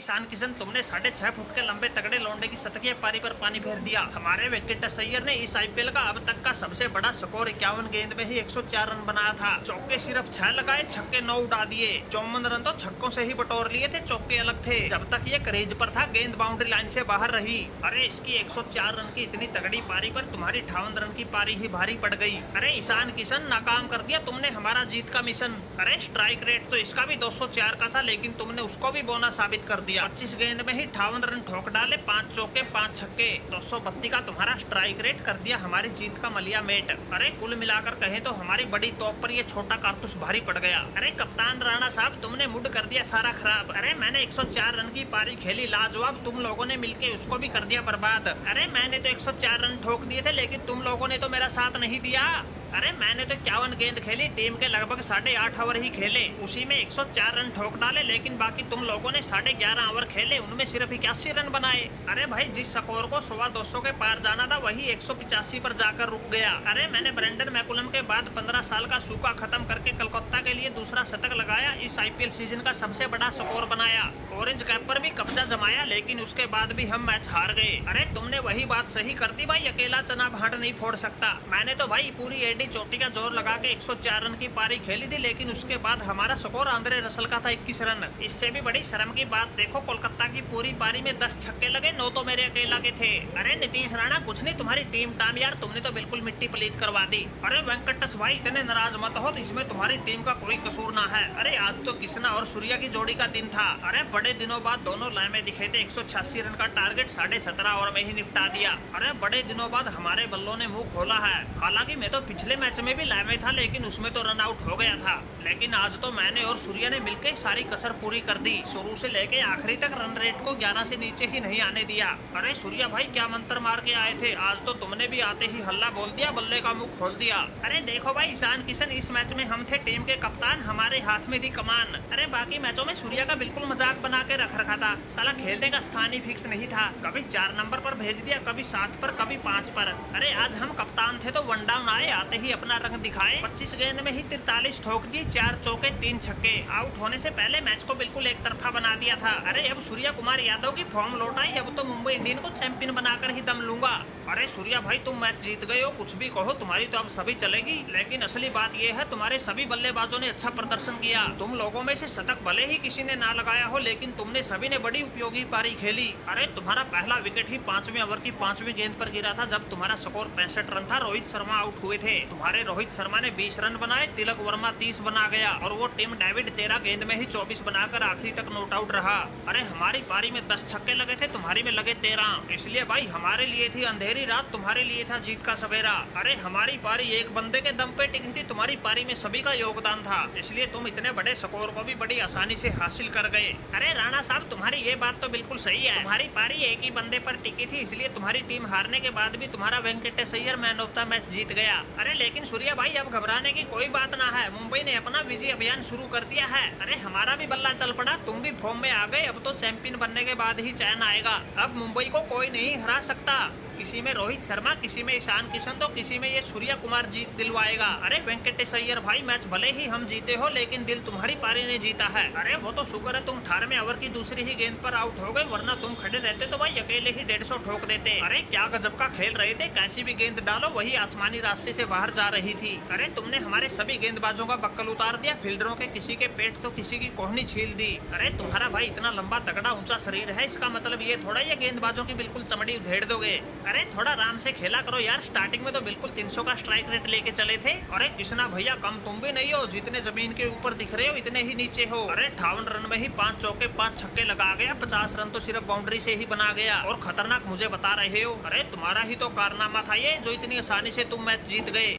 ईशान किशन, तुमने 6.5 फुट के लंबे तगड़े लौंडे की शतकीय पारी पर पानी फेर दिया। हमारे वेंकटेश अय्यर ने इस आईपीएल का अब तक का सबसे बड़ा स्कोर 51 गेंद में ही 104 रन बनाया था। चौके सिर्फ 6 लगाए, छक्के 9 उड़ा दिए। 54 रन तो छक्कों से ही बटोर लिए थे, चौके अलग थे। जब तक ये क्रीज पर था गेंद बाउंड्री लाइन से बाहर रही। अरे इसकी 104 रन की इतनी तगड़ी पारी पर तुम्हारी 58 रन की पारी ही भारी पड़ गई। अरे ईशान किशन, नाकाम कर दिया तुमने हमारा जीत का मिशन। अरे स्ट्राइक रेट तो इसका भी 204 का था, लेकिन तुमने उसको भी बोना साबित कर दिया। 25 गेंद में ही 58 रन ठोक डाले, 5 चौके 5 छक्के। 232 का तुम्हारा स्ट्राइक रेट कर दिया हमारी जीत का मलिया मेट। अरे कुल मिलाकर कहें तो हमारी बड़ी तोप पर ये छोटा कारतूस भारी पड़ गया। अरे कप्तान राणा साहब, तुमने मूड कर दिया सारा खराब। अरे मैंने 104 रन की पारी खेली लाजवाब, तुम लोगों ने मिलके उसको भी कर दिया बर्बाद। अरे मैंने तो 104 रन ठोक दिए थे, लेकिन तुम लोगों ने तो मेरा साथ नहीं दिया। अरे मैंने तो 51 गेंद खेली, टीम के लगभग 8.5 ओवर ही खेले, उसी में 104 रन ठोक डाले। लेकिन बाकी तुम लोगों ने 11.5 ओवर खेले, उनमें सिर्फ 81 रन बनाए। अरे भाई, जिस स्कोर को 225 के पार जाना था वही 185 पर जाकर रुक गया। अरे मैंने ब्रेंडन मैकुलम के बाद 15 साल का सूखा खत्म करके कलकत्ता के लिए दूसरा शतक लगाया, इस आईपीएल सीजन का सबसे बड़ा स्कोर बनाया, ऑरेंज कैप पर भी कब्जा जमाया, लेकिन उसके बाद भी हम मैच हार गए। अरे तुमने वही बात सही कर दी भाई, अकेला चना भाट नहीं फोड़ सकता। मैंने तो भाई पूरी चोटी का जोर लगा के 104 रन की पारी खेली थी, लेकिन उसके बाद हमारा स्कोर आंद्रे रसल का था 21 रन। इससे भी बड़ी शर्म की बात देखो, कोलकाता की पूरी पारी में 10 छक्के लगे, 9 तो मेरे अकेला के थे। अरे नीतीश राणा, कुछ नहीं, तुम्हारी टीम टाइम यार, तुमने तो बिल्कुल मिट्टी पलीत करवा दी। अरे वेंकटेश भाई, इतने नाराज मत हो, तो इसमें तुम्हारी टीम का कोई कसूर ना है। अरे आज तो किसना और सूर्या की जोड़ी का दिन था। अरे बड़े दिनों बाद दोनों लय में दिखे थे, 186 रन का टारगेट 17.5 ओवर में ही निपटा दिया। अरे बड़े दिनों बाद हमारे बल्लों ने मुंह खोला है। हालांकि मैं तो पिछले मैच में भी लाए में था, लेकिन उसमें तो रन आउट हो गया था। लेकिन आज तो मैंने और सूर्या ने मिलकर सारी कसर पूरी कर दी, शुरू से लेके आखिरी तक रन रेट को 11 से नीचे ही नहीं आने दिया। अरे सूर्या भाई, क्या मंत्र मार के आए थे, आज तो तुमने भी आते ही हल्ला बोल दिया, बल्ले का मुंह खोल दिया। अरे देखो भाई ईशान किशन, इस मैच में हम थे टीम के कप्तान, हमारे हाथ में थी कमान। अरे बाकी मैचों में सूर्या का बिल्कुल मजाक बना के रख रखा था, साला खेलने का स्थान ही फिक्स नहीं था, कभी 4 नंबर पर भेज दिया, कभी 7 पर, कभी 5 पर। अरे आज हम कप्तान थे तो 1 डाउन आए, आते ही अपना रंग दिखाए, 25 गेंद में ही 43 ठोक दिए, 4 चौके 3 छक्के। आउट होने से पहले मैच को बिल्कुल एक तरफा बना दिया था। अरे अब सूर्या कुमार यादव की फॉर्म लौट आई, अब तो मुंबई इंडियन को चैंपियन बनाकर ही दम लूंगा। अरे सूर्या भाई, तुम मैच जीत गए हो, कुछ भी कहो, तुम्हारी तो अब सभी चलेगी, लेकिन असली बात यह है तुम्हारे सभी बल्लेबाजों ने अच्छा प्रदर्शन किया। तुम लोगों में से शतक भले ही किसी ने ना लगाया हो, लेकिन तुमने सभी ने बड़ी उपयोगी पारी खेली। अरे तुम्हारा पहला विकेट ही 5वें ओवर की 5वीं गेंद पर गिरा था, जब तुम्हारा स्कोर 65 रन था, रोहित शर्मा आउट हुए थे। तुम्हारे रोहित शर्मा ने 20 रन बनाए, तिलक वर्मा 30 बना गया, और वो टिम डेविड 13 गेंद में ही 24 बनाकर आखिरी तक नॉट आउट रहा। अरे हमारी पारी में 10 छक्के लगे थे, तुम्हारी में लगे 13, इसलिए भाई हमारे लिए थी अंधेरी रात, तुम्हारे लिए था जीत का सवेरा। अरे हमारी पारी एक बंदे के दम पे टिकी थी, तुम्हारी पारी में सभी का योगदान था, इसलिए तुम इतने बड़े स्कोर को भी बड़ी आसानी से हासिल कर गए। अरे राणा साहब, तुम्हारी ये बात तो बिल्कुल सही है, तुम्हारी पारी एक ही बंदे पर टिकी थी, इसलिए तुम्हारी टीम हारने के बाद भी तुम्हारा Venkatesh Iyer man of the match जीत गया। अरे लेकिन सूर्या भाई, अब घबराने की कोई बात ना है, मुंबई ने अपना विजय अभियान शुरू कर दिया है। अरे हमारा भी बल्ला चल पड़ा, तुम भी फॉर्म में आ गए, अब तो चैंपियन बनने के बाद ही चैन आएगा। अब मुंबई को कोई नहीं हरा सकता, किसी में रोहित शर्मा, किसी में ईशान किशन, तो किसी में ये सूर्या कुमार जीत दिलवाएगा। अरे वेंकटेश अय्यर भाई, मैच भले ही हम जीते हो, लेकिन दिल तुम्हारी पारी ने जीता है। अरे वो तो शुक्र है तुम 18वें ओवर की दूसरी ही गेंद पर आउट हो गए, वरना तुम खड़े रहते तो भाई अकेले ही 150 ठोक देते। अरे क्या गजब का खेल रहे थे, कैसी भी गेंद डालो वही आसमानी रास्ते से बाहर जा रही थी। अरे तुमने हमारे सभी गेंदबाजों का बक्कल उतार दिया, फील्डरों के किसी के पेट तो किसी की कोहनी छील दी। अरे तुम्हारा भाई इतना लंबा तगड़ा ऊंचा शरीर है, इसका मतलब ये थोड़ा ये गेंदबाजों की बिल्कुल चमड़ी उधेड़ दोगे। अरे थोड़ा आराम से खेला करो यार, स्टार्टिंग में तो बिल्कुल 300 का स्ट्राइक रेट लेके चले थे। अरे कृष्णा भैया, कम तुम भी नहीं हो, जितने जमीन के ऊपर दिख रहे हो इतने ही नीचे हो। अरे 58 रन में ही 5 चौके 5 छक्के लगा गया, 50 रन तो सिर्फ बाउंड्री से ही बना गया, और खतरनाक मुझे बता रहे हो। अरे तुम्हारा ही तो कारनामा था ये, जो इतनी आसानी से तुम मैच जीत गए।